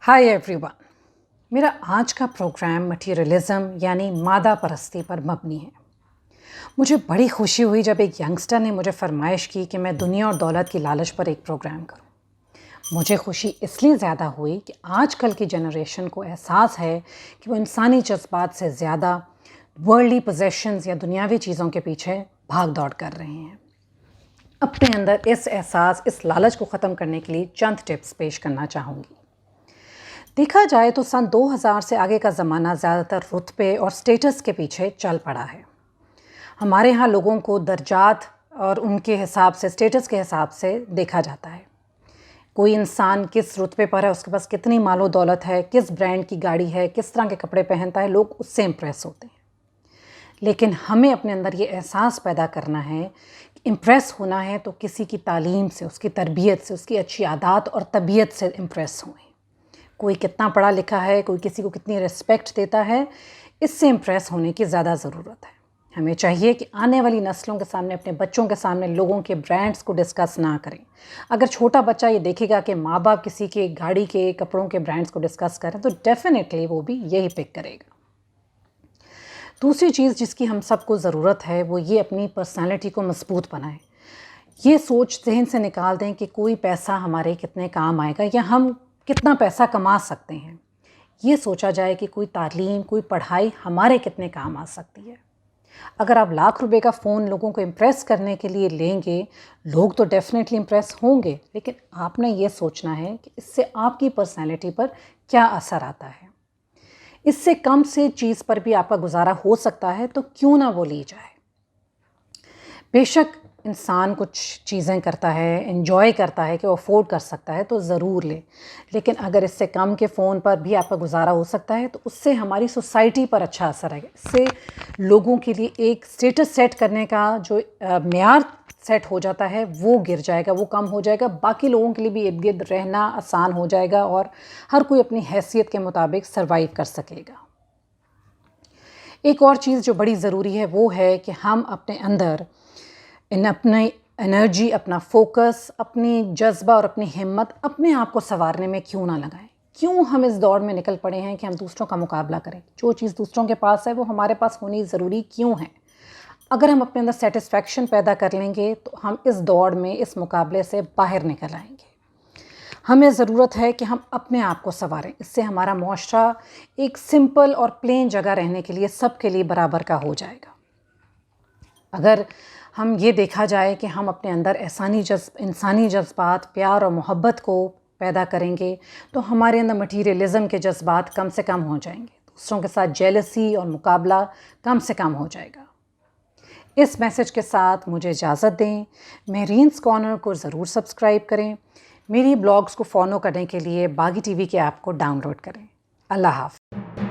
Hi everyone. मेरा आज का प्रोग्राम मटीरियलिज्म यानी मादा परस्ती पर मबनी है। मुझे बड़ी खुशी हुई जब एक यंगस्टर ने मुझे फरमाइश की कि मैं दुनिया और दौलत की लालच पर एक प्रोग्राम करूं। मुझे खुशी इसलिए ज़्यादा हुई कि आजकल की जनरेशन को एहसास है कि वो इंसानी जज्बात से ज़्यादा वर्ल्डली पोजेशंस या दुनियावी चीज़ों के पीछे भाग दौड़ कर रहे हैं। अपने अंदर इस एहसास, इस लालच को ख़त्म करने के लिए चंद टिप्स पेश करना चाहूँगी। देखा जाए तो सन 2000 से आगे का ज़माना ज़्यादातर रुतबे और स्टेटस के पीछे चल पड़ा है। हमारे यहाँ लोगों को दर्जात और उनके हिसाब से, स्टेटस के हिसाब से देखा जाता है। कोई इंसान किस रुतबे पर है, उसके पास कितनी मालो दौलत है, किस ब्रांड की गाड़ी है, किस तरह के कपड़े पहनता है, लोग उससे इम्प्रेस होते हैं। लेकिन हमें अपने अंदर ये एहसास पैदा करना है कि इम्प्रेस होना है तो किसी की तालीम से, उसकी तरबियत से, उसकी अच्छी आदत और तबीयत से इम्प्रेस हुए। कोई कितना पढ़ा लिखा है, कोई किसी को कितनी रिस्पेक्ट देता है, इससे इम्प्रेस होने की ज़्यादा ज़रूरत है। हमें चाहिए कि आने वाली नस्लों के सामने, अपने बच्चों के सामने लोगों के ब्रांड्स को डिस्कस ना करें। अगर छोटा बच्चा ये देखेगा कि माँ बाप किसी के गाड़ी के, कपड़ों के ब्रांड्स को डिस्कस करें तो डेफिनेटली वो भी यही पिक करेगा। दूसरी चीज़ जिसकी हम सबको ज़रूरत है वो ये अपनी पर्सनैलिटी को मजबूत बनाएं। ये सोच जहन से निकाल दें कि कोई पैसा हमारे कितने काम आएगा या हम कितना पैसा कमा सकते हैं। ये सोचा जाए कि कोई तालीम, कोई पढ़ाई हमारे कितने काम आ सकती है। अगर आप लाख रुपए का फ़ोन लोगों को इम्प्रेस करने के लिए लेंगे, लोग तो डेफिनेटली इम्प्रेस होंगे, लेकिन आपने ये सोचना है कि इससे आपकी पर्सनैलिटी पर क्या असर आता है। इससे कम से चीज़ पर भी आपका गुजारा हो सकता है तो क्यों ना वो ली जाए। बेशक इंसान कुछ चीज़ें करता है, एंजॉय करता है कि वो अफोर्ड कर सकता है तो ज़रूर ले, लेकिन अगर इससे कम के फ़ोन पर भी आपका गुजारा हो सकता है तो उससे हमारी सोसाइटी पर अच्छा असर आएगा। इससे लोगों के लिए एक स्टेटस सेट करने का जो मेयार सेट हो जाता है वो गिर जाएगा, वो कम हो जाएगा। बाकी लोगों के लिए भी इर्द गिर्द रहना आसान हो जाएगा और हर कोई अपनी हैसियत के मुताबिक सर्वाइव कर सकेगा। एक और चीज़ जो बड़ी ज़रूरी है वो है कि हम अपने अंदर अपनी एनर्जी, अपना फोकस, अपनी जज्बा और अपनी हिम्मत अपने आप को संवारने में क्यों ना लगाएं। क्यों हम इस दौड़ में निकल पड़े हैं कि हम दूसरों का मुकाबला करें। जो चीज़ दूसरों के पास है वो हमारे पास होनी ज़रूरी क्यों है। अगर हम अपने अंदर सेटिस्फैक्शन पैदा कर लेंगे तो हम इस दौड़ में, इस मुकाबले से बाहर निकल आएंगे। हमें ज़रूरत है कि हम अपने आप को संवारें। इससे हमारा मुआशरा एक सिंपल और प्लेन जगह रहने के लिए सबके लिए बराबर का हो जाएगा। अगर हम ये देखा जाए कि हम अपने अंदर इंसानी जज्बात, प्यार और मोहब्बत को पैदा करेंगे तो हमारे अंदर मटीरियलिज्म के जज्बात कम से कम हो जाएंगे। दूसरों के साथ जेलसी और मुकाबला कम से कम हो जाएगा। इस मैसेज के साथ मुझे इजाज़त दें। मेहरीन्स कॉर्नर को ज़रूर सब्सक्राइब करें। मेरी ब्लॉग्स को फॉलो करने के लिए बागी टीवी के ऐप को डाउनलोड करें। अल्लाह हाफ़िज़।